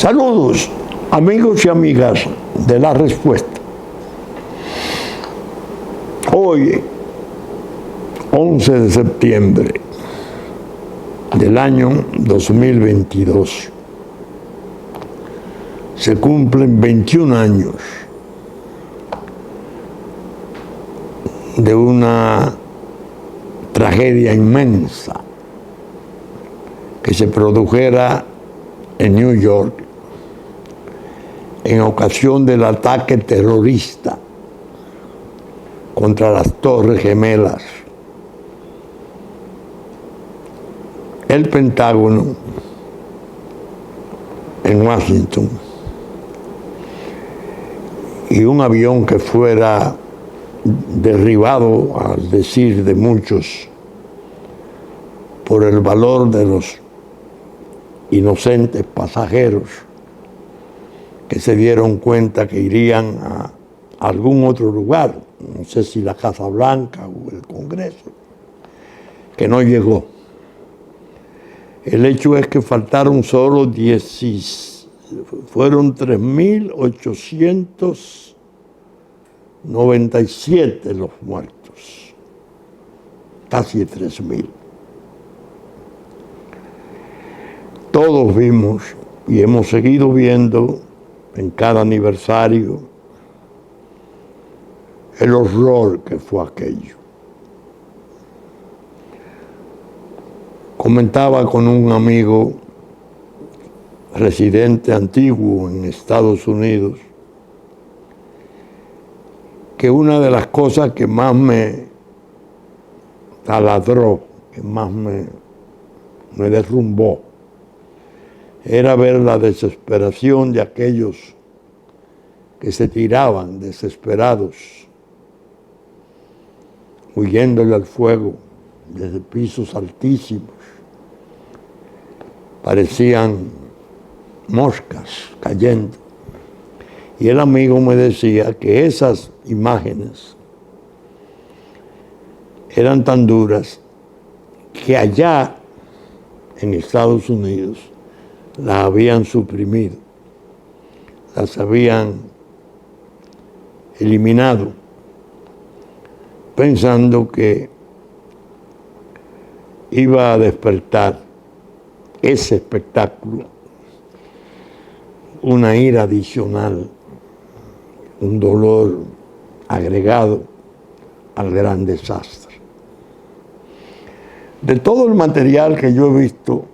Saludos, amigos y amigas de La Respuesta. Hoy, 11 de septiembre del año 2022, se cumplen 21 años de una tragedia inmensa que se produjera en New York en ocasión del ataque terrorista contra las Torres Gemelas. El Pentágono en Washington y un avión que fuera derribado, al decir de muchos, por el valor de los inocentes pasajeros que se dieron cuenta que irían a algún otro lugar, no sé si la Casa Blanca o el Congreso, que no llegó. El hecho es que faltaron solo 3.897 los muertos, casi 3.000. Todos vimos y hemos seguido viendo en cada aniversario el horror que fue aquello. Comentaba con un amigo residente antiguo en Estados Unidos que una de las cosas que más me taladró, que más me derrumbó, era ver la desesperación de aquellos que se tiraban desesperados, huyéndole al fuego desde pisos altísimos. Parecían moscas cayendo. Y el amigo me decía que esas imágenes eran tan duras que allá en Estados Unidos las habían suprimido, las habían eliminado, pensando que iba a despertar ese espectáculo una ira adicional, un dolor agregado al gran desastre. De todo el material que yo he visto,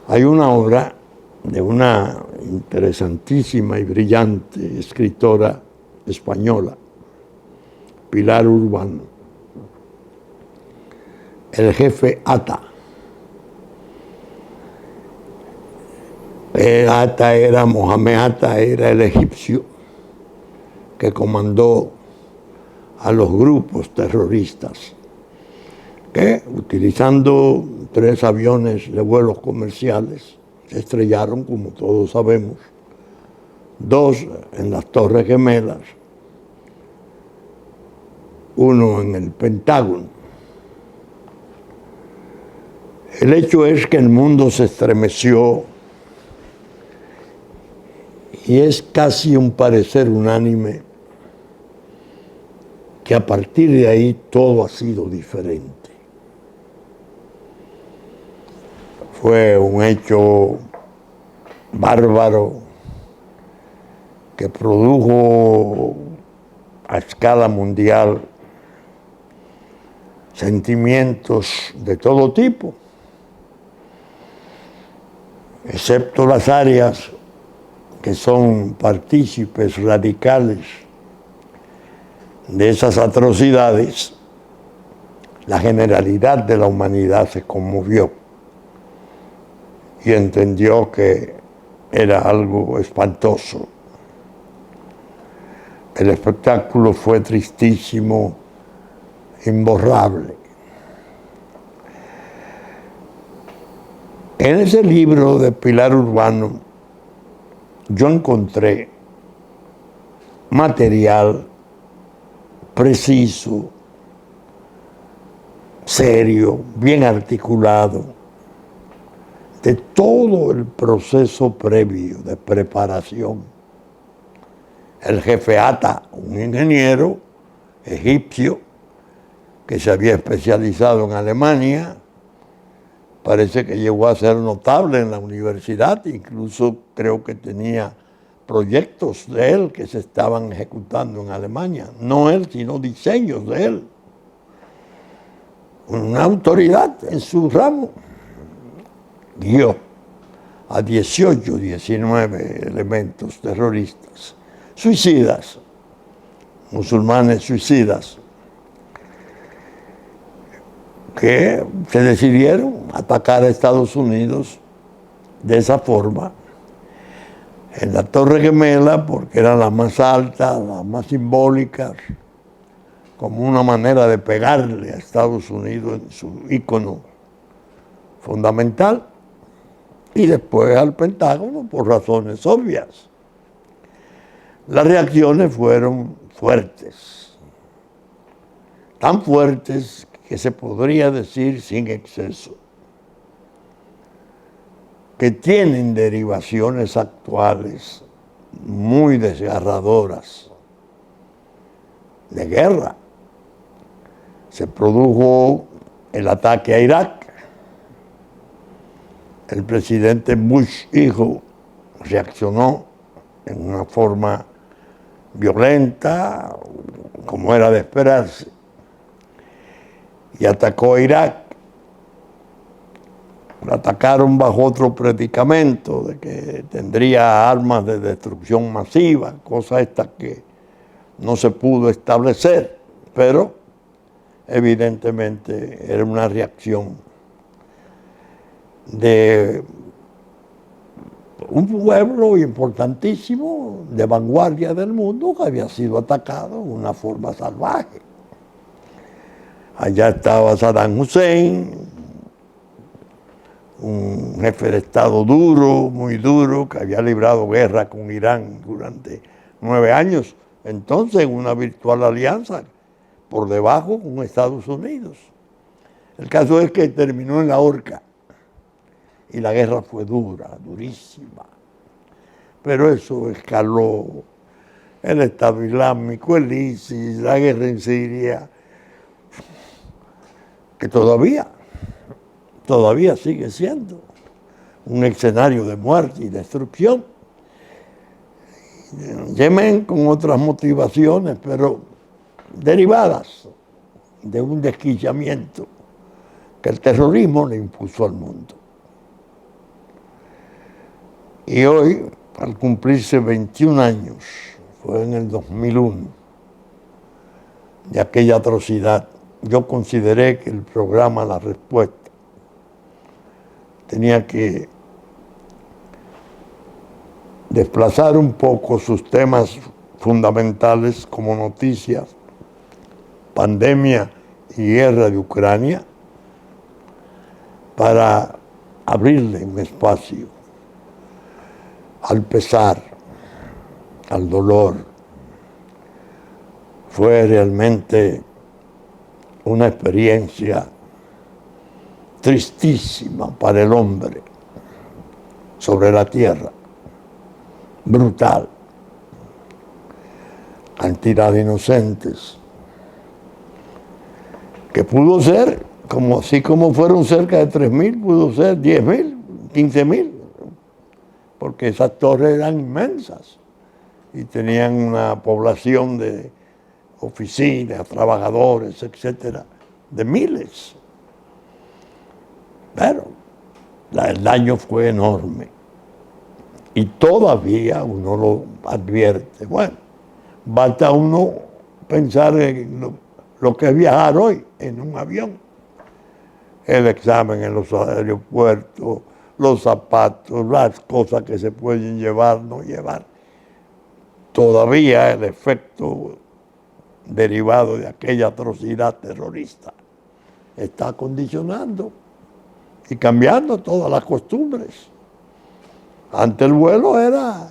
hay una obra de una interesantísima y brillante escritora española, Pilar Urbano, El jefe Ata. Mohamed Atta era el egipcio que comandó a los grupos terroristas que, utilizando 3 aviones de vuelos comerciales, se estrellaron, como todos sabemos, 2 en las Torres Gemelas, 1 en el Pentágono. El hecho es que el mundo se estremeció y es casi un parecer unánime que a partir de ahí todo ha sido diferente. Fue un hecho bárbaro que produjo a escala mundial sentimientos de todo tipo, excepto las áreas que son partícipes radicales de esas atrocidades. La generalidad de la humanidad se conmovió y entendió que era algo espantoso. El espectáculo fue tristísimo, imborrable. En ese libro de Pilar Urbano yo encontré material preciso, serio, bien articulado, de todo el proceso previo de preparación. El jefe Atta, un ingeniero egipcio que se había especializado en Alemania, parece que llegó a ser notable en la universidad, incluso creo que tenía proyectos de él que se estaban ejecutando en Alemania, no él, sino diseños de él. Una autoridad en su ramo, guió a 18, 19 elementos terroristas, suicidas, musulmanes suicidas, que se decidieron atacar a Estados Unidos de esa forma, en la Torre Gemela, porque era la más alta, la más simbólica, como una manera de pegarle a Estados Unidos en su ícono fundamental, y después al Pentágono por razones obvias. Las reacciones fueron fuertes, tan fuertes que se podría decir sin exceso, que tienen derivaciones actuales muy desgarradoras de guerra. Se produjo el ataque a Irak. El presidente Bush, hijo, reaccionó en una forma violenta, como era de esperarse, y atacó a Irak. Lo atacaron bajo otro predicamento de que tendría armas de destrucción masiva, cosa esta que no se pudo establecer, pero evidentemente era una reacción de un pueblo importantísimo, de vanguardia del mundo, que había sido atacado de una forma salvaje. Allá estaba Saddam Hussein, un jefe de Estado duro, muy duro, que había librado guerra con Irán durante 9 años. Entonces, una virtual alianza por debajo con Estados Unidos. El caso es que terminó en la horca y la guerra fue dura, durísima. Pero eso escaló el Estado Islámico, el ISIS, la guerra en Siria, que todavía sigue siendo un escenario de muerte y destrucción. Yemen con otras motivaciones, pero derivadas de un desquiciamiento que el terrorismo le impuso al mundo. Y hoy, al cumplirse 21 años, fue en el 2001, de aquella atrocidad, yo consideré que el programa La Respuesta tenía que desplazar un poco sus temas fundamentales como noticias, pandemia y guerra de Ucrania, para abrirle un espacio al pesar, al dolor. Fue realmente una experiencia tristísima para el hombre sobre la tierra, brutal, cantidad de inocentes, que pudo ser, así como fueron cerca de 3.000, pudo ser 10.000, 15.000, porque esas torres eran inmensas y tenían una población de oficinas, trabajadores, etcétera, de miles. Pero el daño fue enorme y todavía uno lo advierte. Bueno, basta uno pensar en lo que es viajar hoy en un avión, el examen en los aeropuertos, los zapatos, las cosas que se pueden llevar, no llevar. Todavía el efecto derivado de aquella atrocidad terrorista está condicionando y cambiando todas las costumbres. Antes el vuelo era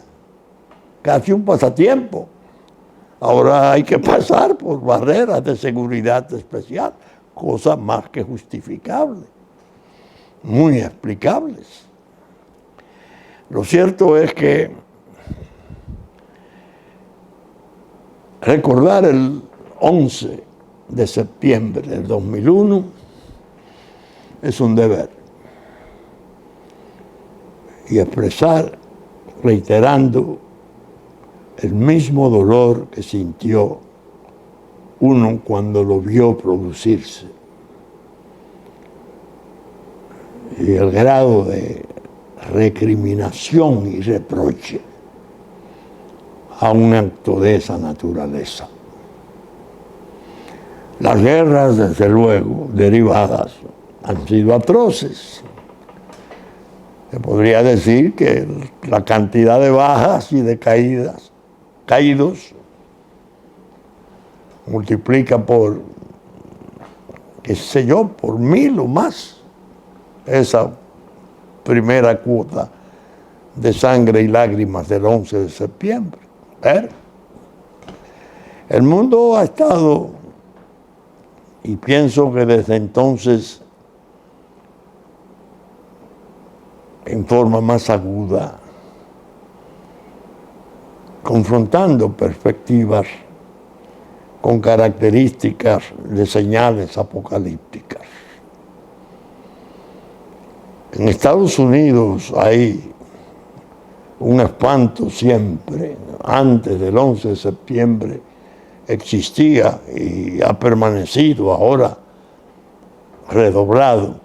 casi un pasatiempo. Ahora hay que pasar por barreras de seguridad especial, cosas más que justificables, muy explicables. Lo cierto es que recordar el 11 de septiembre del 2001 es un deber. Y expresar, reiterando, el mismo dolor que sintió uno cuando lo vio producirse. Y el grado de recriminación y reproche a un acto de esa naturaleza. Las guerras, desde luego, derivadas, han sido atroces. Se podría decir que la cantidad de bajas y de caídos, multiplica por, qué sé yo, por 1000 o más esa primera cuota de sangre y lágrimas del 11 de septiembre. Pero el mundo ha estado, y pienso que desde entonces, en forma más aguda, confrontando perspectivas con características de señales apocalípticas. En Estados Unidos hay un espanto siempre. Antes del 11 de septiembre existía y ha permanecido ahora redoblado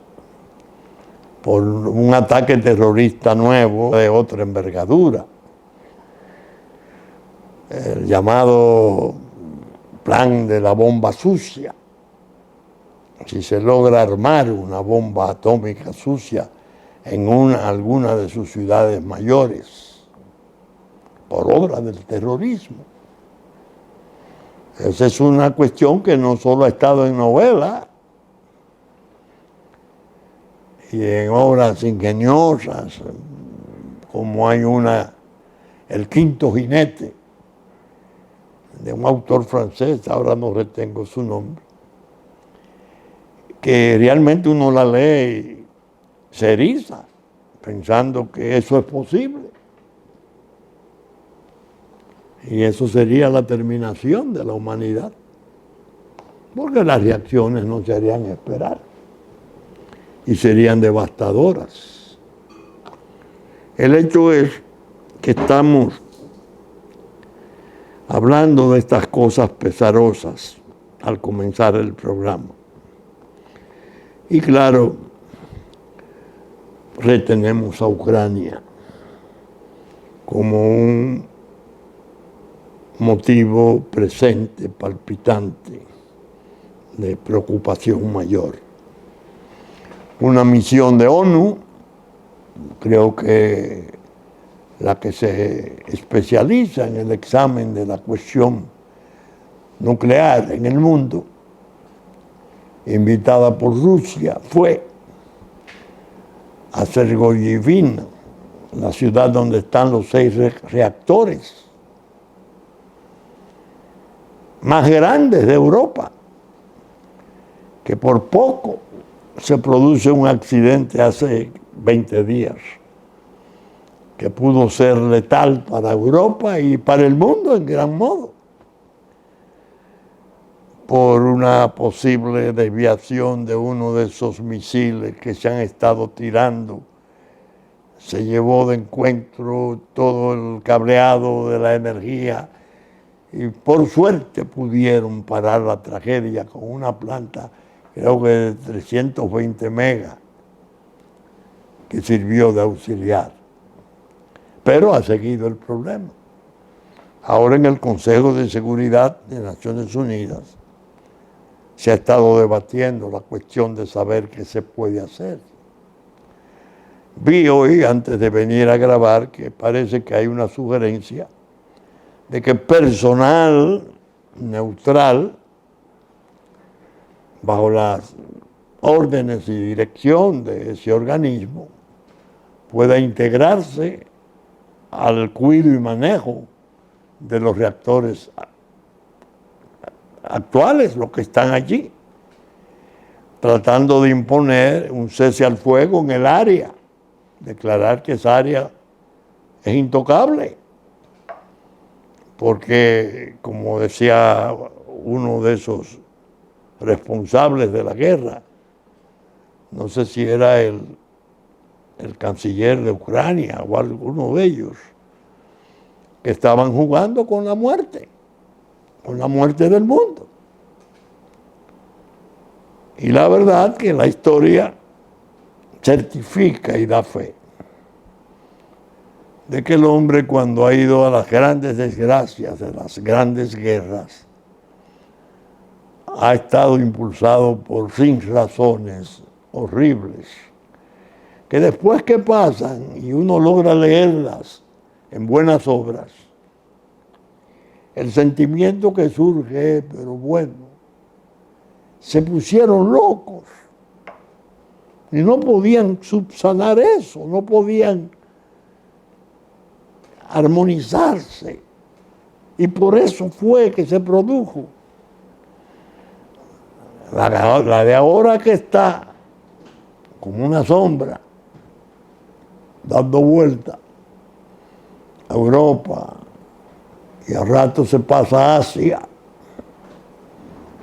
por un ataque terrorista nuevo de otra envergadura. El llamado plan de la bomba sucia. Si se logra armar una bomba atómica sucia en alguna de sus ciudades mayores, por obra del terrorismo. Esa es una cuestión que no solo ha estado en novelas y en obras ingeniosas, como hay una, El Quinto Jinete, de un autor francés, ahora no retengo su nombre, que realmente uno la lee y se eriza, pensando que eso es posible. Y eso sería la terminación de la humanidad, porque las reacciones no se harían esperar y serían devastadoras. El hecho es que estamos hablando de estas cosas pesarosas al comenzar el programa. Y claro, retenemos a Ucrania como un motivo presente, palpitante, de preocupación mayor. Una misión de ONU, creo que la que se especializa en el examen de la cuestión nuclear en el mundo, invitada por Rusia, fue a Sergoyevina, la ciudad donde están los 6 reactores más grandes de Europa, que por poco se produce un accidente hace 20 días, que pudo ser letal para Europa y para el mundo en gran modo, por una posible desviación de uno de esos misiles que se han estado tirando. Se llevó de encuentro todo el cableado de la energía y por suerte pudieron parar la tragedia con una planta, creo que de 320 megas, que sirvió de auxiliar. Pero ha seguido el problema. Ahora en el Consejo de Seguridad de Naciones Unidas se ha estado debatiendo la cuestión de saber qué se puede hacer. Vi hoy, antes de venir a grabar, que parece que hay una sugerencia de que personal neutral, bajo las órdenes y dirección de ese organismo, pueda integrarse al cuidado y manejo de los reactores actuales, los que están allí, tratando de imponer un cese al fuego en el área, declarar que esa área es intocable, porque, como decía uno de esos responsables de la guerra, no sé si era el canciller de Ucrania o alguno de ellos, que estaban jugando con la muerte del mundo. Y la verdad que la historia certifica y da fe de que el hombre, cuando ha ido a las grandes desgracias de las grandes guerras, ha estado impulsado por sin razones horribles, que después que pasan y uno logra leerlas en buenas obras, el sentimiento que surge es, pero bueno, se pusieron locos y no podían subsanar eso, no podían armonizarse, y por eso fue que se produjo la de ahora, que está como una sombra dando vuelta a Europa, y a rato se pasa a Asia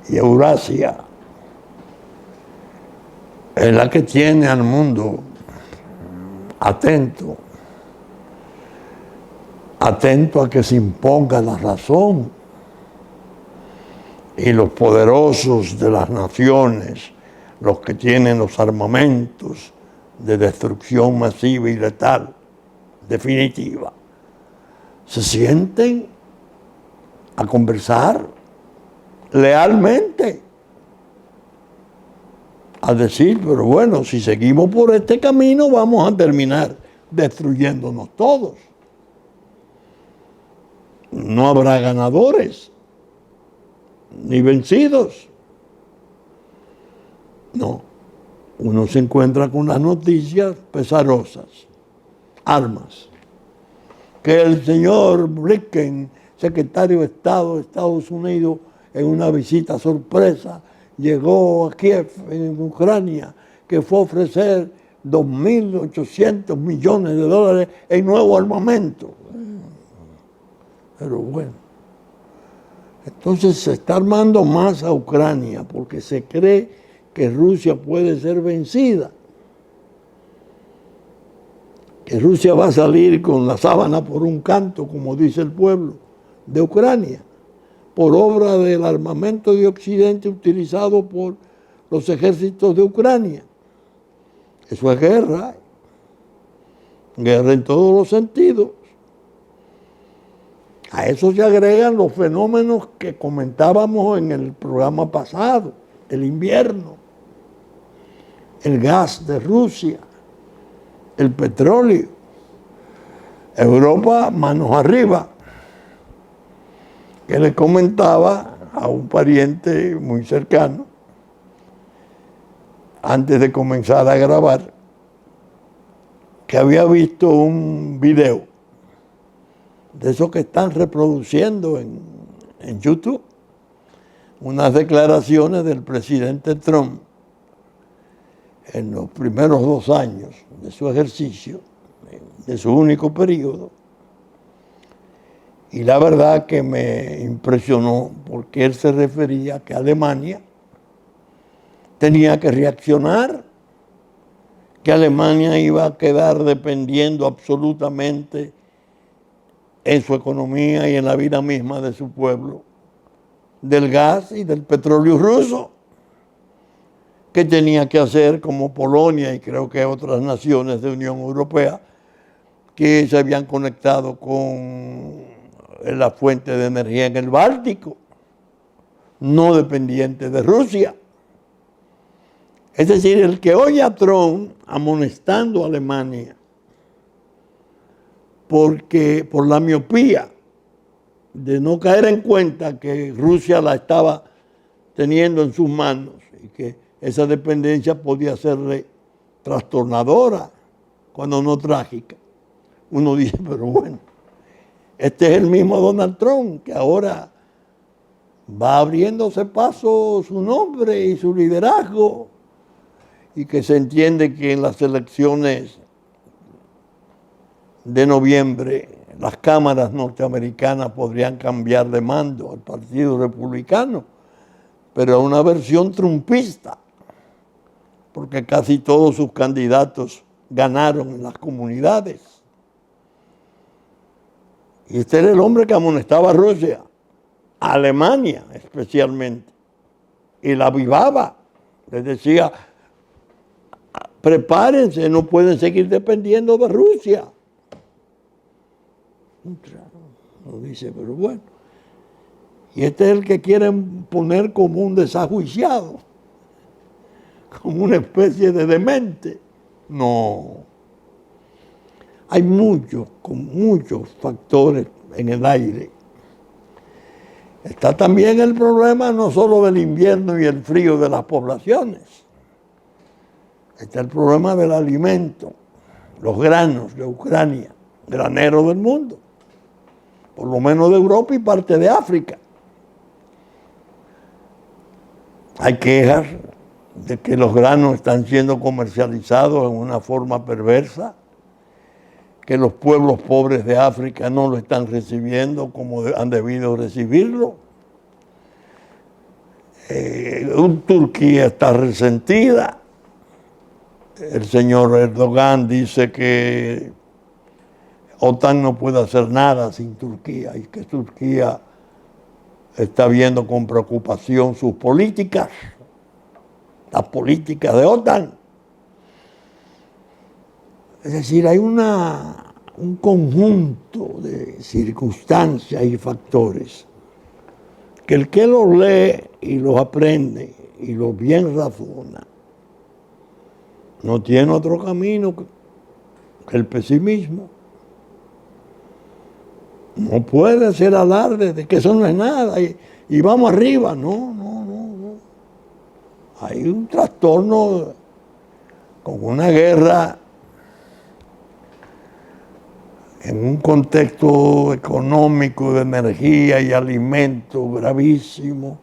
y Eurasia, es la que tiene al mundo atento a que se imponga la razón, y los poderosos de las naciones, los que tienen los armamentos de destrucción masiva y letal definitiva, se sienten a conversar lealmente, a decir, pero bueno, si seguimos por este camino vamos a terminar destruyéndonos todos. No habrá ganadores ni vencidos. No, uno se encuentra con las noticias pesarosas, armas, que el señor Blinken, secretario de Estado de Estados Unidos, en una visita sorpresa, llegó a Kiev, en Ucrania, que fue a ofrecer 2.800 millones de dólares en nuevo armamento. Pero bueno, entonces se está armando más a Ucrania porque se cree que Rusia puede ser vencida, que Rusia va a salir con la sábana por un canto, como dice el pueblo de Ucrania, por obra del armamento de Occidente utilizado por los ejércitos de Ucrania. Eso es guerra, guerra en todos los sentidos. A eso se agregan los fenómenos que comentábamos en el programa pasado, el invierno, el gas de Rusia, el petróleo. Europa manos arriba, que le comentaba a un pariente muy cercano, antes de comenzar a grabar, que había visto un video de esos que están reproduciendo en YouTube, unas declaraciones del presidente Trump en los primeros 2 años de su ejercicio, de su único periodo. Y la verdad que me impresionó, porque él se refería a que Alemania tenía que reaccionar, que Alemania iba a quedar dependiendo absolutamente en su economía y en la vida misma de su pueblo del gas y del petróleo ruso, que tenía que hacer como Polonia y creo que otras naciones de Unión Europea que se habían conectado con la fuente de energía en el Báltico, no dependiente de Rusia. Es decir, el que oye a Trump amonestando a Alemania por la miopía de no caer en cuenta que Rusia la estaba teniendo en sus manos y que esa dependencia podía serle trastornadora, cuando no trágica. Uno dice, pero bueno, este es el mismo Donald Trump que ahora va abriéndose paso su nombre y su liderazgo, y que se entiende que en las elecciones de noviembre, las cámaras norteamericanas podrían cambiar de mando al Partido Republicano, pero a una versión trumpista, porque casi todos sus candidatos ganaron en las comunidades. Y este era el hombre que amonestaba a Rusia, a Alemania especialmente, y la avivaba. Les decía, prepárense, no pueden seguir dependiendo de Rusia. No dice, pero bueno. Y este es el que quieren poner como un desajuiciado, como una especie de demente. No. Hay muchos factores en el aire. Está también el problema no solo del invierno y el frío de las poblaciones. Está el problema del alimento, los granos de Ucrania, granero del mundo, por lo menos de Europa y parte de África. Hay quejas de que los granos están siendo comercializados en una forma perversa, que los pueblos pobres de África no lo están recibiendo como han debido recibirlo. Turquía está resentida. El señor Erdogan dice que OTAN no puede hacer nada sin Turquía y que Turquía está viendo con preocupación sus políticas, las políticas de OTAN. Es decir, hay un conjunto de circunstancias y factores que el que los lee y los aprende y los bien razona, no tiene otro camino que el pesimismo. No puede hacer alarde de que eso no es nada y vamos arriba. No. Hay un trastorno con una guerra en un contexto económico de energía y alimentos gravísimo,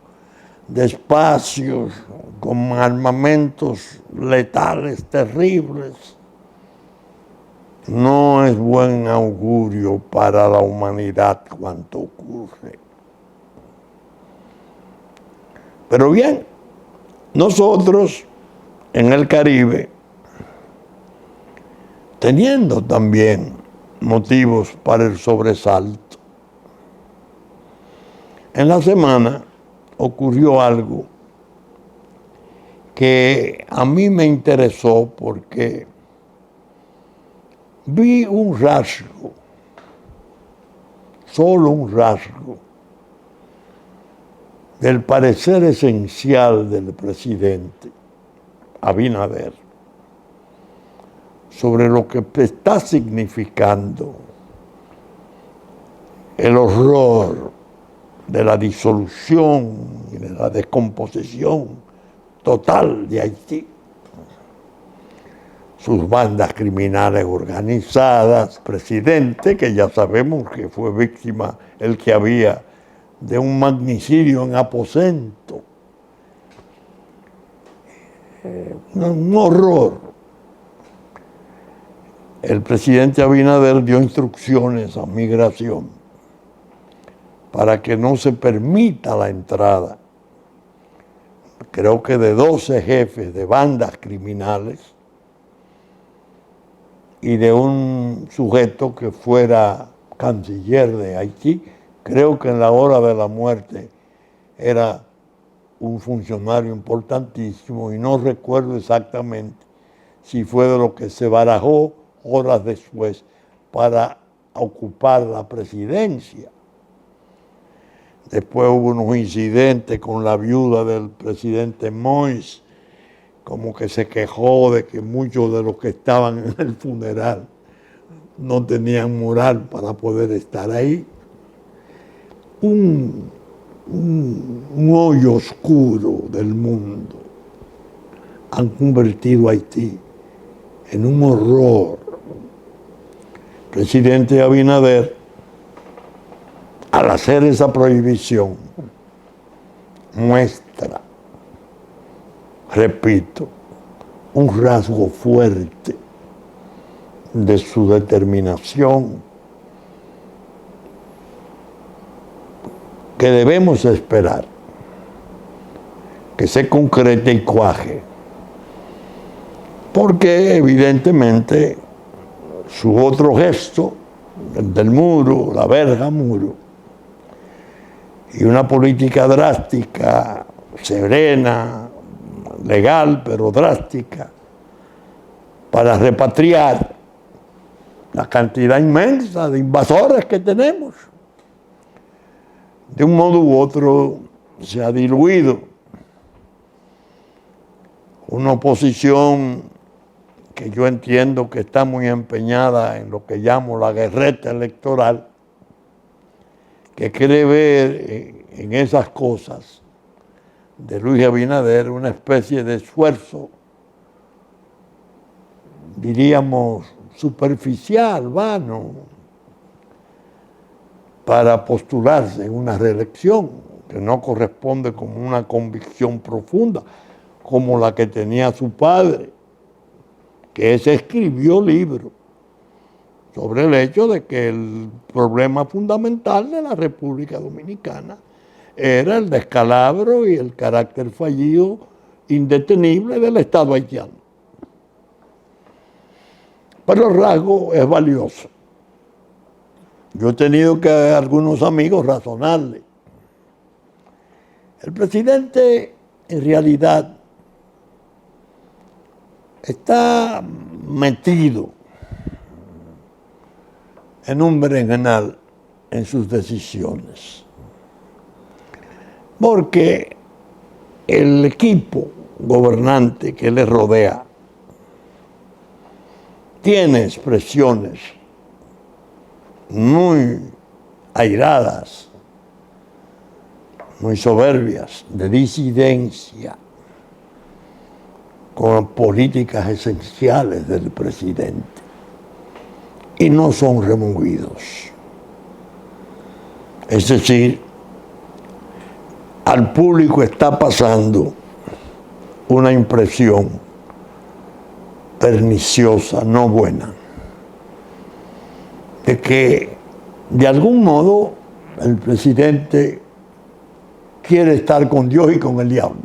de espacios con armamentos letales terribles. No es buen augurio para la humanidad cuanto ocurre. Pero bien, nosotros en el Caribe, teniendo también motivos para el sobresalto, en la semana ocurrió algo que a mí me interesó porque vi un rasgo, solo un rasgo, del parecer esencial del presidente Abinader sobre lo que está significando el horror de la disolución y de la descomposición total de Haití. Sus bandas criminales organizadas, presidente, que ya sabemos que fue víctima el que había de un magnicidio en aposento. Un horror. El presidente Abinader dio instrucciones a Migración para que no se permita la entrada, creo que de 12 jefes de bandas criminales y de un sujeto que fuera canciller de Haití. Creo que en la hora de la muerte era un funcionario importantísimo y no recuerdo exactamente si fue de lo que se barajó horas después para ocupar la presidencia. Después hubo unos incidentes con la viuda del presidente Moïse, como que se quejó de que muchos de los que estaban en el funeral no tenían moral para poder estar ahí. Un hoyo oscuro del mundo. Han convertido a Haití en un horror. El presidente Abinader, al hacer esa prohibición, muestra, repito, un rasgo fuerte de su determinación, que debemos esperar que se concrete y cuaje, porque evidentemente su otro gesto, el del muro, la verja muro, y una política drástica, serena, legal, pero drástica, para repatriar la cantidad inmensa de invasores que tenemos, de un modo u otro se ha diluido una oposición que yo entiendo que está muy empeñada en lo que llamo la guerreta electoral, que quiere ver en esas cosas de Luis Abinader una especie de esfuerzo, diríamos, superficial, vano, para postularse en una reelección que no corresponde con una convicción profunda, como la que tenía su padre, que ese escribió libros sobre el hecho de que el problema fundamental de la República Dominicana era el descalabro y el carácter fallido, indetenible del Estado haitiano. Pero el rasgo es valioso. Yo he tenido que a algunos amigos razonarle. El presidente, en realidad, está metido en un berenjenal en sus decisiones, porque el equipo gobernante que le rodea tiene expresiones muy airadas, muy soberbias, de disidencia con políticas esenciales del presidente, y no son removidos. Es decir, al público está pasando una impresión perniciosa, no buena, de que de algún modo el presidente quiere estar con Dios y con el diablo,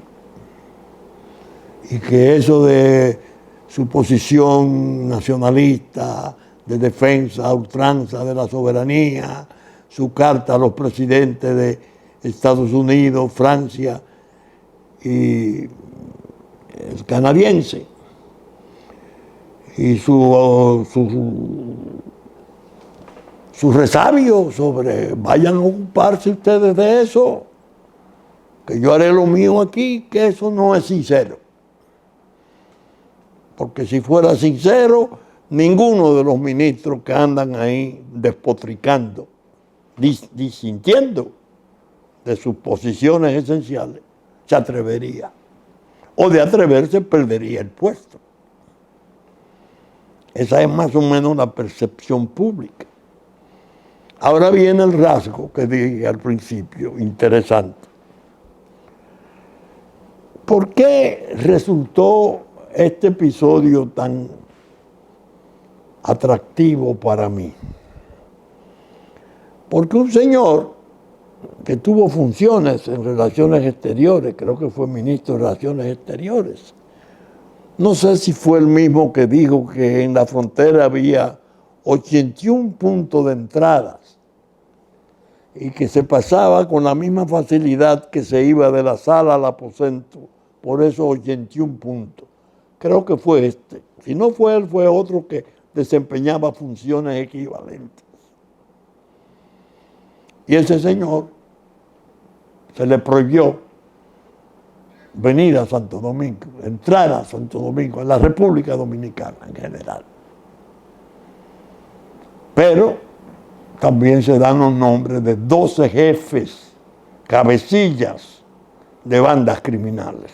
y que eso de su posición nacionalista, de defensa a ultranza de la soberanía, su carta a los presidentes de Estados Unidos, Francia y el canadiense, y su resabio sobre vayan a ocuparse ustedes de eso, que yo haré lo mío aquí, que eso no es sincero. Porque si fuera sincero, ninguno de los ministros que andan ahí despotricando, disintiendo de sus posiciones esenciales, se atrevería. O de atreverse, perdería el puesto. Esa es más o menos la percepción pública. Ahora viene el rasgo que dije al principio, interesante. ¿Por qué resultó este episodio tan atractivo para mí? Porque un señor que tuvo funciones en relaciones exteriores, creo que fue ministro de Relaciones Exteriores, no sé si fue el mismo que dijo que en la frontera había 81 puntos de entradas y que se pasaba con la misma facilidad que se iba de la sala al aposento por esos 81 puntos. Creo que fue este. Si no fue él, fue otro que desempeñaba funciones equivalentes. Y ese señor se le prohibió venir a Santo Domingo, entrar a Santo Domingo, en la República Dominicana en general. Pero también se dan los nombres de 12 jefes, cabecillas de bandas criminales.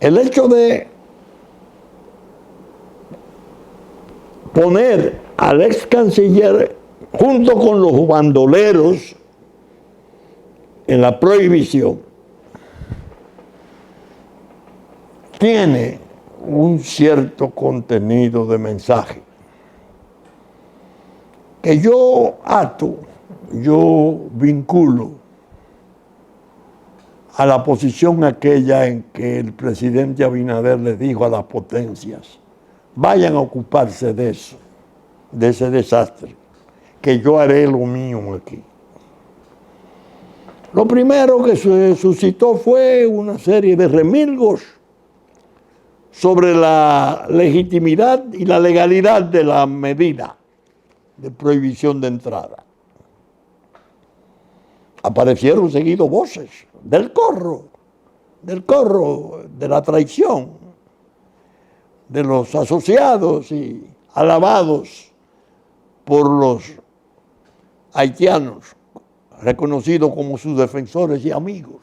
El hecho de poner al ex canciller junto con los bandoleros en la prohibición tiene un cierto contenido de mensaje que yo vinculo a la posición aquella en que el presidente Abinader le dijo a las potencias: vayan a ocuparse de eso, de ese desastre, que yo haré lo mío aquí. Lo primero que se suscitó fue una serie de remilgos sobre la legitimidad y la legalidad de la medida de prohibición de entrada. Aparecieron seguido voces del corro, de la traición, de los asociados y alabados por los haitianos, reconocidos como sus defensores y amigos.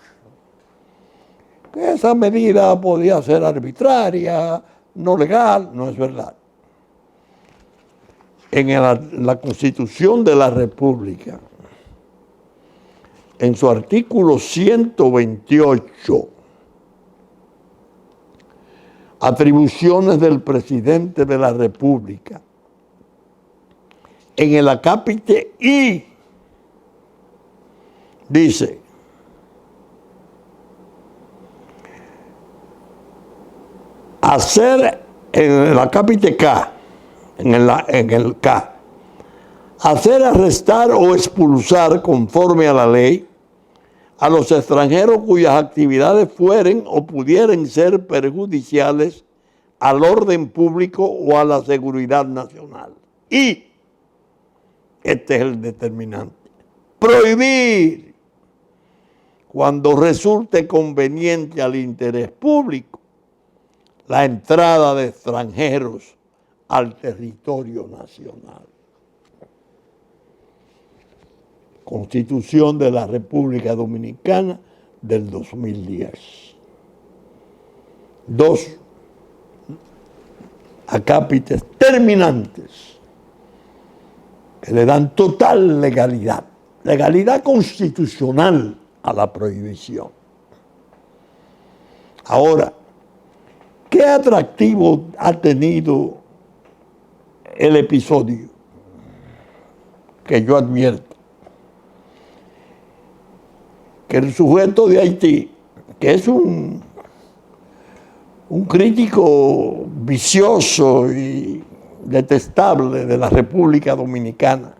Que esa medida podía ser arbitraria, no legal, no es verdad. En la Constitución de la República, en su artículo 128, atribuciones del presidente de la República, en el acápite I, dice: hacer, en el acápite K, en el K, hacer arrestar o expulsar conforme a la ley a los extranjeros cuyas actividades fueren o pudieran ser perjudiciales al orden público o a la seguridad nacional. Y este es el determinante: prohibir, cuando resulte conveniente al interés público, la entrada de extranjeros al territorio nacional. Constitución de la República Dominicana del 2010. Dos acápites terminantes que le dan total legalidad constitucional a la prohibición. Ahora, ¿qué atractivo ha tenido el episodio que yo advierto? Que el sujeto de Haití, que es un crítico vicioso y detestable de la República Dominicana,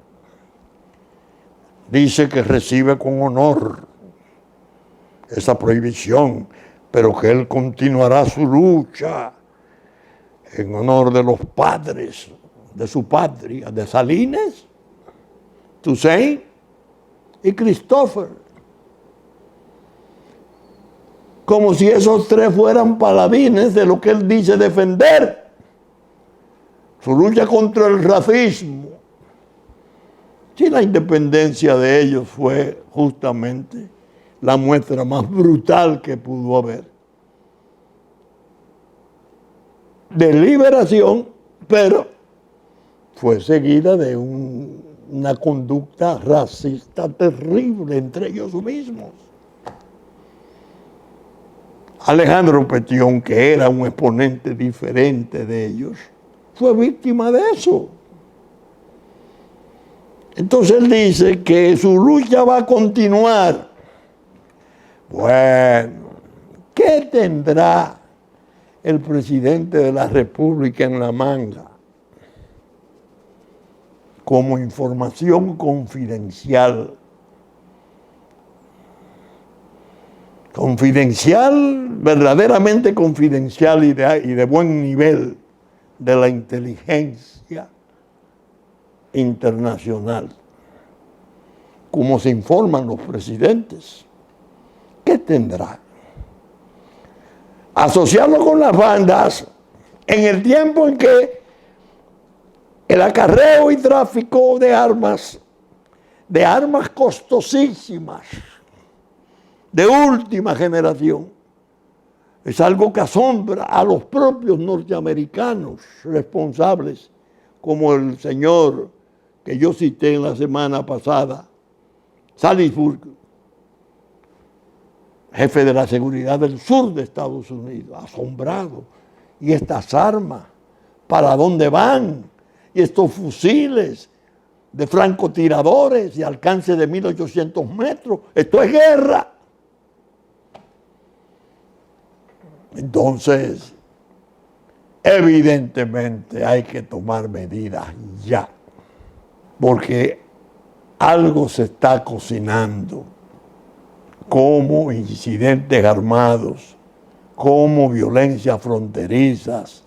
dice que recibe con honor esa prohibición, pero que él continuará su lucha en honor de los padres de su patria, de Salines, Toussaint y Christopher. Como si esos tres fueran paladines de lo que él dice defender. Su lucha contra el racismo. Si la independencia de ellos fue justamente la muestra más brutal que pudo haber de liberación, pero fue seguida de una conducta racista terrible entre ellos mismos. Alejandro Petión, que era un exponente diferente de ellos, fue víctima de eso. Entonces él dice que su lucha va a continuar. Bueno, ¿qué tendrá el presidente de la República en la manga como información confidencial? Confidencial, verdaderamente confidencial y de buen nivel de la inteligencia internacional, como se informan los presidentes. ¿Qué tendrá? Asociarlo con las bandas en el tiempo en que el acarreo y tráfico de armas costosísimas, de última generación, es algo que asombra a los propios norteamericanos responsables, como el señor que yo cité en la semana pasada, Salisbury, jefe de la seguridad del sur de Estados Unidos, asombrado. ¿Y estas armas? ¿Para dónde van? ¿Y estos fusiles de francotiradores de alcance de 1800 metros? Esto es guerra. Entonces, evidentemente hay que tomar medidas ya, porque algo se está cocinando, como incidentes armados, como violencias fronterizas,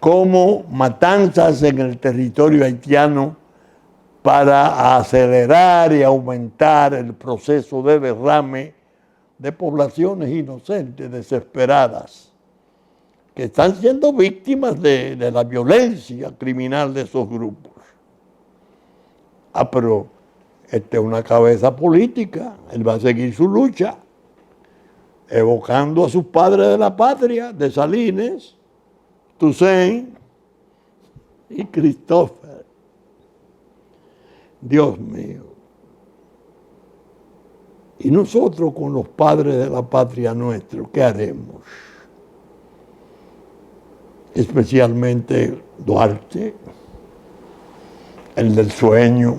como matanzas en el territorio haitiano para acelerar y aumentar el proceso de derrame de poblaciones inocentes, desesperadas, que están siendo víctimas de la violencia criminal de esos grupos. Pero esta es una cabeza política, él va a seguir su lucha, evocando a sus padres de la patria, Dessalines, Toussaint y Christopher. Dios mío. Y nosotros con los padres de la patria nuestros, ¿qué haremos? Especialmente Duarte, el del sueño,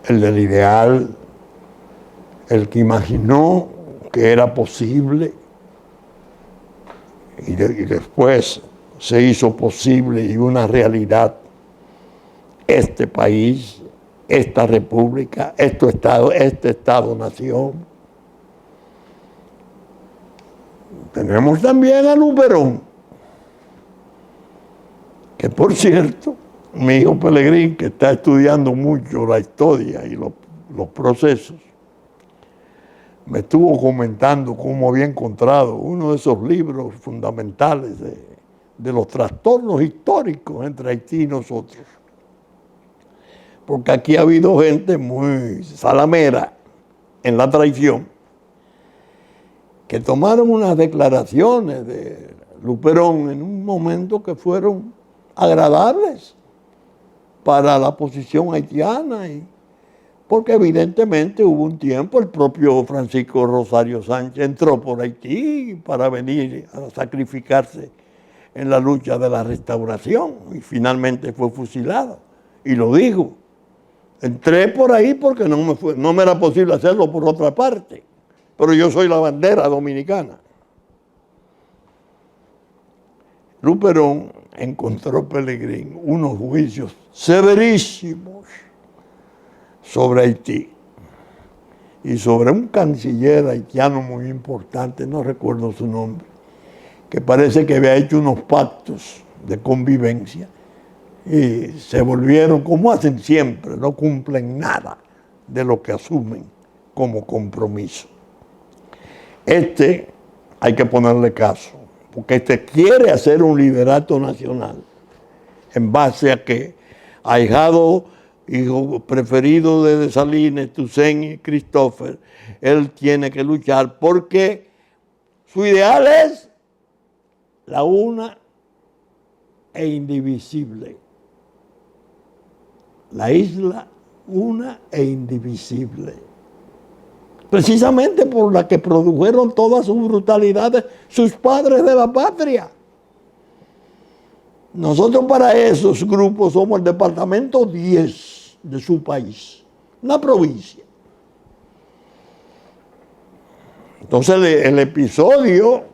el del ideal, el que imaginó que era posible y después se hizo posible y una realidad este país, esta república, este Estado-nación. Tenemos también a Luperón, que por cierto, mi hijo Pelegrín, que está estudiando mucho la historia y los procesos, me estuvo comentando cómo había encontrado uno de esos libros fundamentales de los trastornos históricos entre Haití y nosotros. Porque aquí ha habido gente muy salamera en la traición, que tomaron unas declaraciones de Luperón en un momento que fueron agradables para la posición haitiana, porque evidentemente hubo un tiempo, el propio Francisco Rosario Sánchez entró por Haití para venir a sacrificarse en la lucha de la restauración y finalmente fue fusilado. Y lo digo, entré por ahí porque no me era posible hacerlo por otra parte, pero yo soy la bandera dominicana. Luperón encontró Pelegrín unos juicios severísimos sobre Haití y sobre un canciller haitiano muy importante, no recuerdo su nombre, que parece que había hecho unos pactos de convivencia y se volvieron, como hacen siempre, no cumplen nada de lo que asumen como compromiso. Hay que ponerle caso, porque quiere hacer un liderato nacional en base a que ahijado, hijo preferido de Dessalines, Toussaint y Christopher, él tiene que luchar porque su ideal es la una e indivisible. La isla una e indivisible. Precisamente por la que produjeron todas sus brutalidades sus padres de la patria. Nosotros para esos grupos somos el departamento 10 de su país, una provincia. Entonces el episodio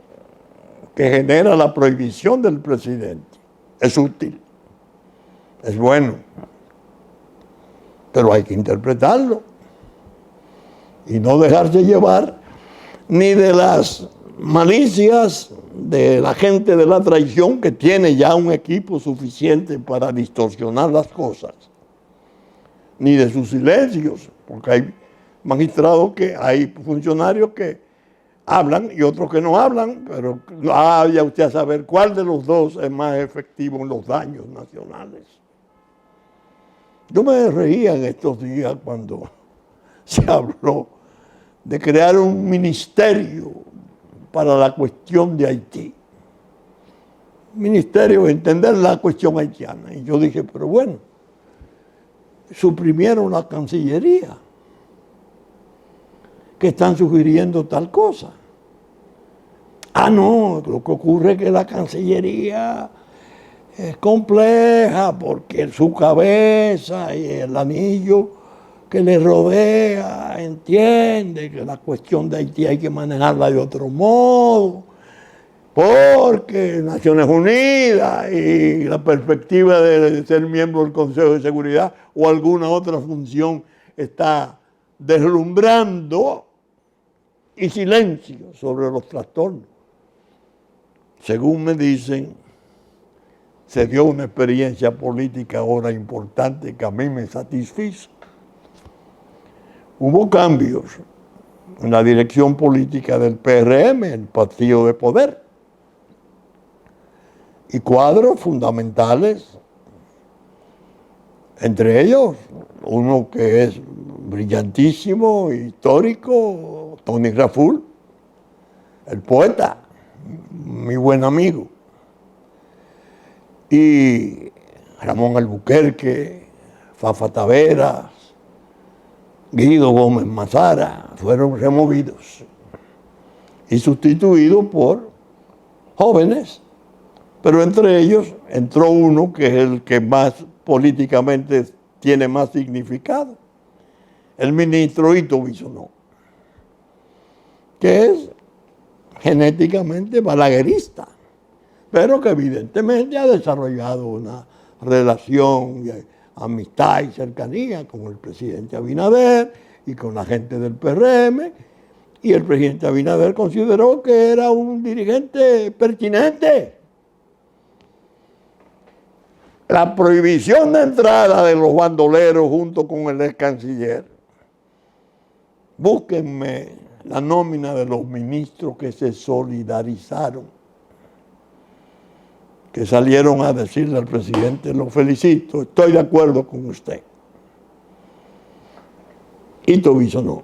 que genera la prohibición del presidente es útil, es bueno, pero hay que interpretarlo y no dejarse llevar ni de las malicias de la gente de la traición, que tiene ya un equipo suficiente para distorsionar las cosas, ni de sus silencios, porque hay magistrados hay funcionarios que hablan y otros que no hablan, pero vaya usted a saber cuál de los dos es más efectivo en los daños nacionales. Yo me reía en estos días cuando se habló de crear un ministerio para la cuestión de Haití. Ministerio, entender la cuestión haitiana. Y yo dije, pero bueno, suprimieron la Cancillería, que están sugiriendo tal cosa. No, lo que ocurre es que la Cancillería es compleja porque su cabeza y el anillo que le rodea entiende que la cuestión de Haití hay que manejarla de otro modo, porque Naciones Unidas y la perspectiva de ser miembro del Consejo de Seguridad o alguna otra función está deslumbrando y silencio sobre los trastornos. Según me dicen, se dio una experiencia política ahora importante que a mí me satisfizo. Hubo cambios en la dirección política del PRM, el partido de poder, y cuadros fundamentales, entre ellos uno que es brillantísimo, histórico, Tony Raful, el poeta, mi buen amigo, y Ramón Albuquerque, Fafa Taveras, Guido Gómez Mazara, fueron removidos y sustituidos por jóvenes, pero entre ellos entró uno que es el que más políticamente tiene más significado, el ministro Ito Bisonó, que es genéticamente balaguerista, pero que evidentemente ha desarrollado una relación de amistad y cercanía con el presidente Abinader y con la gente del PRM, y el presidente Abinader consideró que era un dirigente pertinente. La prohibición de entrada de los bandoleros junto con el ex canciller. Búsquenme la nómina de los ministros que se solidarizaron, que salieron a decirle al presidente: lo felicito, estoy de acuerdo con usted. Ito Bisonó.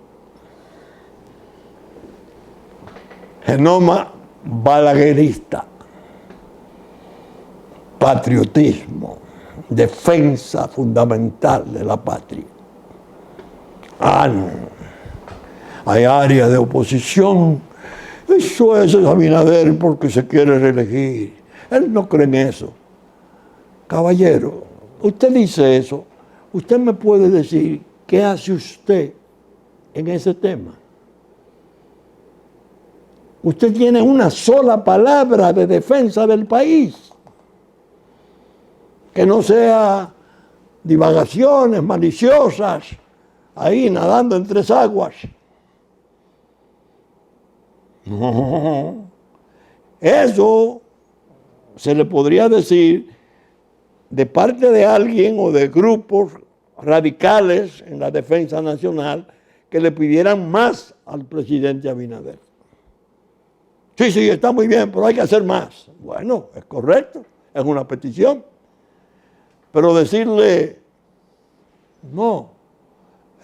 Genoma balaguerista, patriotismo, defensa fundamental de la patria. No. Hay áreas de oposición. Eso es Abinader porque se quiere reelegir. Él no cree en eso. Caballero, usted dice eso. ¿Usted me puede decir qué hace usted en ese tema? Usted tiene una sola palabra de defensa del país, que no sea divagaciones maliciosas, ahí nadando en tres aguas. No, eso se le podría decir de parte de alguien o de grupos radicales en la defensa nacional que le pidieran más al presidente Abinader. Sí, está muy bien, pero hay que hacer más. Bueno, es correcto, es una petición. Pero decirle, no,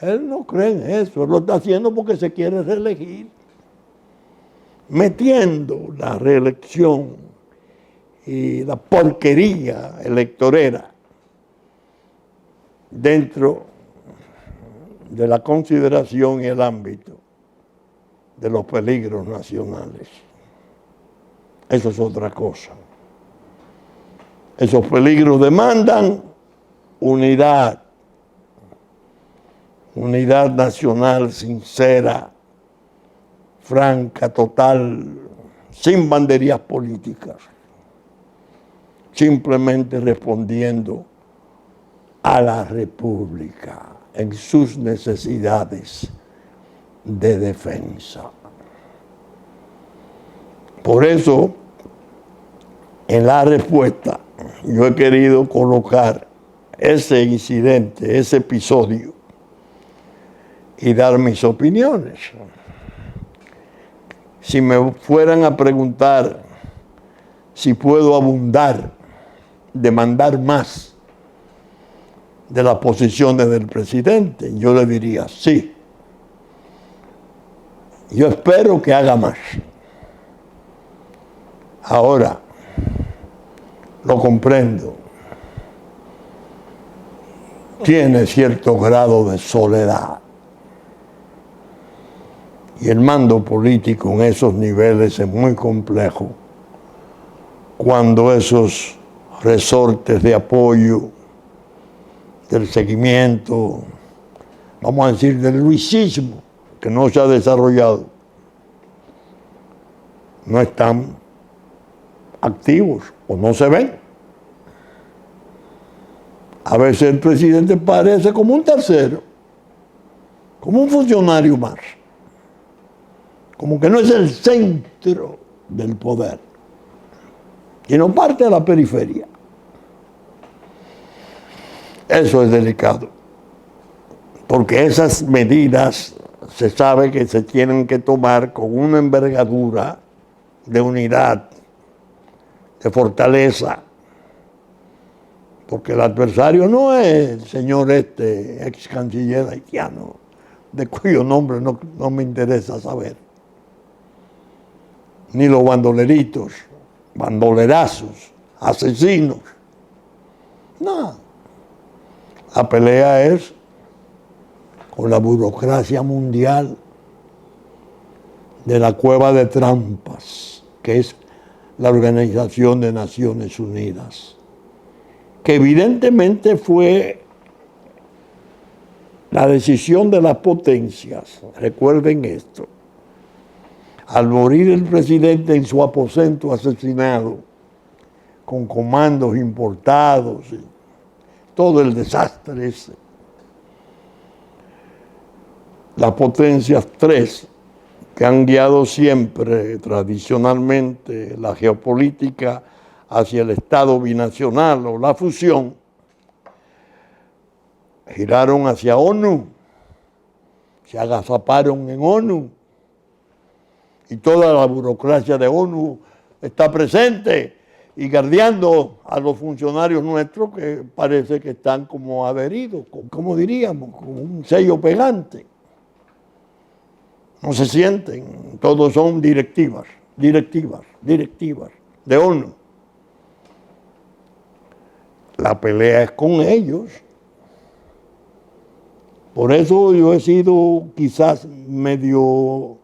él no cree en eso, él lo está haciendo porque se quiere reelegir, metiendo la reelección y la porquería electorera dentro de la consideración y el ámbito de los peligros nacionales. Eso es otra cosa. Esos peligros demandan unidad nacional sincera, franca, total, sin banderías políticas, simplemente respondiendo a la República en sus necesidades de defensa. Por eso, en la respuesta, yo he querido colocar ese incidente, ese episodio, y dar mis opiniones. Si me fueran a preguntar si puedo abundar, demandar más de las posiciones del presidente, yo le diría sí. Yo espero que haga más. Ahora, lo comprendo. Tiene cierto grado de soledad. Y el mando político en esos niveles es muy complejo cuando esos resortes de apoyo, del seguimiento, vamos a decir, del luisismo, que no se ha desarrollado, no están activos o no se ven. A veces el presidente parece como un tercero, como un funcionario más, como que no es el centro del poder, sino parte de la periferia. Eso es delicado, porque esas medidas se sabe que se tienen que tomar con una envergadura de unidad, de fortaleza, porque el adversario no es el señor ex canciller haitiano, de cuyo nombre no me interesa saber, ni los bandoleritos, bandolerazos, asesinos. No, la pelea es con la burocracia mundial de la cueva de trampas, que es la Organización de Naciones Unidas, que evidentemente fue la decisión de las potencias. Recuerden esto. Al morir el presidente en su aposento asesinado, con comandos importados, todo el desastre ese, las potencias tres que han guiado siempre, tradicionalmente, la geopolítica hacia el Estado binacional o la fusión, giraron hacia ONU, se agazaparon en ONU, y toda la burocracia de ONU está presente y guardiando a los funcionarios nuestros que parece que están como adheridos, como diríamos, con un sello pegante. No se sienten, todos son directivas de ONU. La pelea es con ellos. Por eso yo he sido quizás medio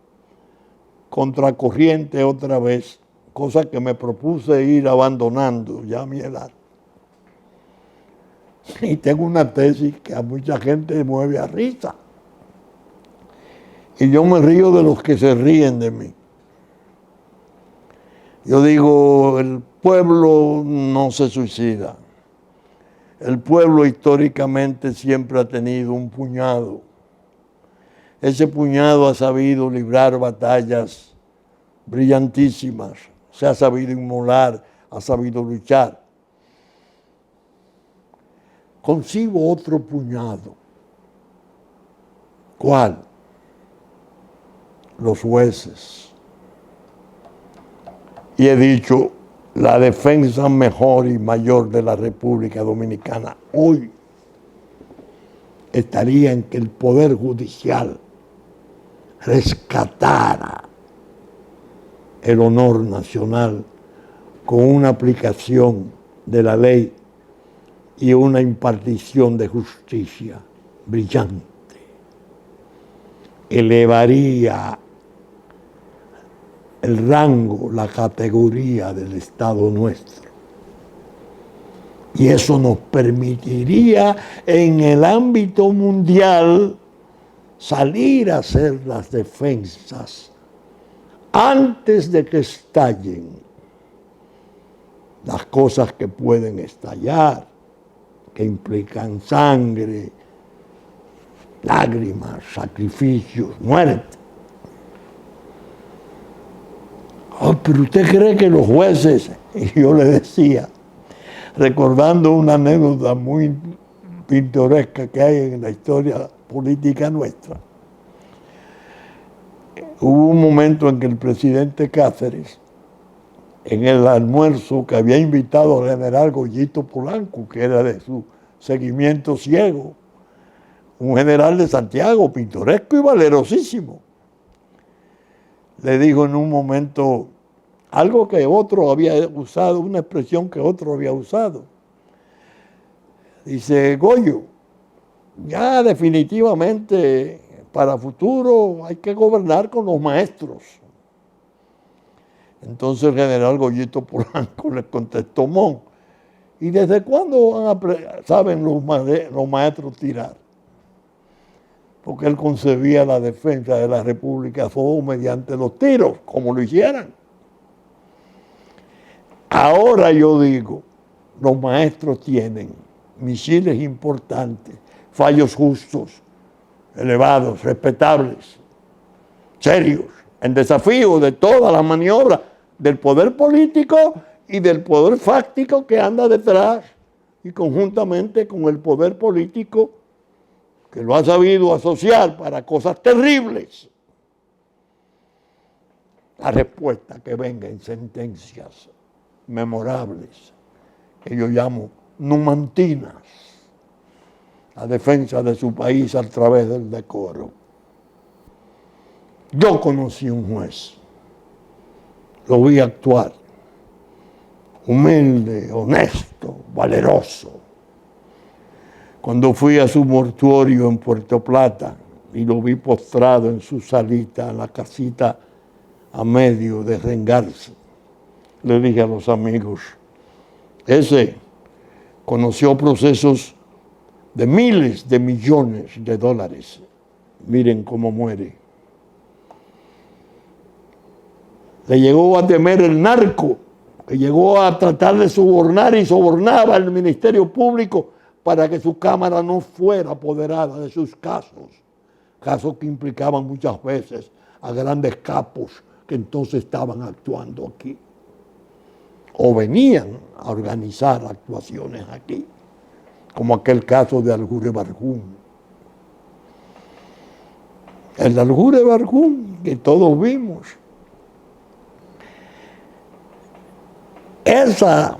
contracorriente otra vez, cosa que me propuse ir abandonando ya a mi edad. Y tengo una tesis que a mucha gente mueve a risa. Y yo me río de los que se ríen de mí. Yo digo, el pueblo no se suicida. El pueblo históricamente siempre ha tenido un puñado. Ese puñado ha sabido librar batallas brillantísimas, se ha sabido inmolar, ha sabido luchar. Concibo otro puñado. ¿Cuál? Los jueces. Y he dicho, la defensa mejor y mayor de la República Dominicana hoy estaría en que el Poder Judicial rescatara el honor nacional con una aplicación de la ley y una impartición de justicia brillante. Elevaría el rango, la categoría del Estado nuestro. Y eso nos permitiría en el ámbito mundial salir a hacer las defensas antes de que estallen las cosas que pueden estallar, que implican sangre, lágrimas, sacrificios, muerte. Oh, pero usted cree que los jueces, y yo le decía, recordando una anécdota muy pintoresca que hay en la historia política nuestra, hubo un momento en que el presidente Cáceres, en el almuerzo que había invitado al general Goyito Polanco, que era de su seguimiento ciego, un general de Santiago, pintoresco y valerosísimo, le dijo en un momento algo que otro había usado, una expresión que otro había usado. Dice, Goyo, ya definitivamente para futuro hay que gobernar con los maestros. Entonces el general Goyito Polanco le contestó: Mon, ¿y desde cuándo saben los maestros tirar? Porque él concebía la defensa de la República solo mediante los tiros, como lo hicieran. Ahora yo digo, los maestros tienen misiles importantes, fallos justos, elevados, respetables, serios, en desafío de todas las maniobras del poder político y del poder fáctico que anda detrás, y conjuntamente con el poder político que lo ha sabido asociar para cosas terribles. La respuesta que venga en sentencias memorables, que yo llamo numantinas, la defensa de su país a través del decoro. Yo conocí un juez, lo vi actuar, humilde, honesto, valeroso. Cuando fui a su mortuorio en Puerto Plata y lo vi postrado en su salita, en la casita a medio de rengarse, le dije a los amigos: ese conoció procesos de miles de millones de dólares. Miren cómo muere. Le llegó a temer el narco, que llegó a tratar de sobornar y sobornaba al Ministerio Público para que su Cámara no fuera apoderada de sus casos que implicaban muchas veces a grandes capos que entonces estaban actuando aquí o venían a organizar actuaciones aquí, como aquel caso de Aljure Barjún. El Aljure Barjún que todos vimos. Esa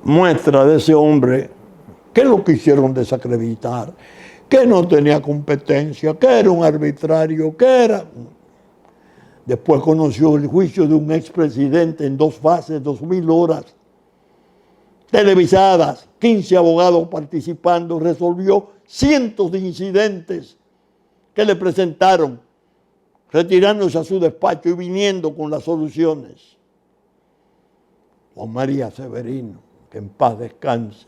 muestra de ese hombre que lo quisieron desacreditar, que no tenía competencia, que era un arbitrario, que era... Después conoció el juicio de un expresidente en 2 fases, 2000 horas, televisadas, 15 abogados participando, resolvió cientos de incidentes que le presentaron, retirándose a su despacho y viniendo con las soluciones. Juan María Severino, que en paz descanse,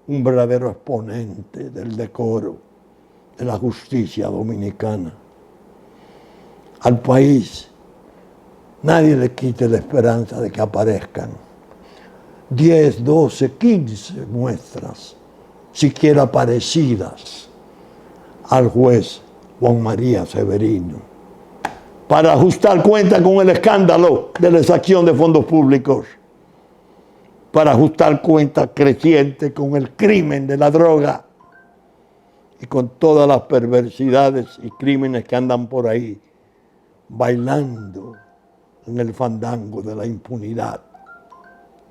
un verdadero exponente del decoro, de la justicia dominicana. Al país nadie le quite la esperanza de que aparezcan 10, 12, 15 muestras, siquiera parecidas al juez Juan María Severino, para ajustar cuenta con el escándalo de la exacción de fondos públicos, para ajustar cuenta creciente con el crimen de la droga y con todas las perversidades y crímenes que andan por ahí bailando en el fandango de la impunidad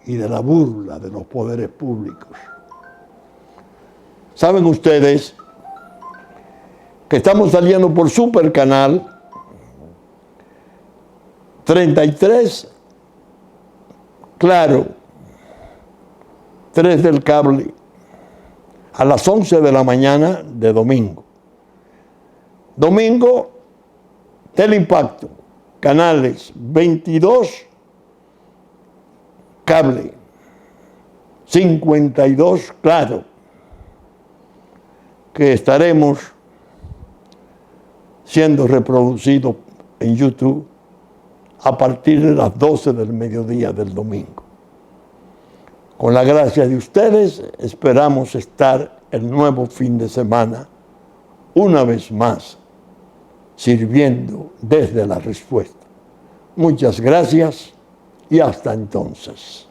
y de la burla de los poderes públicos. ¿Saben ustedes que estamos saliendo por Supercanal 33, Claro, 3 del cable, a las 11 de la mañana de domingo? Domingo, Teleimpacto, canales 22, cable, 52, Claro, que estaremos siendo reproducidos en YouTube a partir de las 12 del mediodía del domingo. Con la gracia de ustedes, esperamos estar el nuevo fin de semana, una vez más, sirviendo desde la respuesta. Muchas gracias y hasta entonces.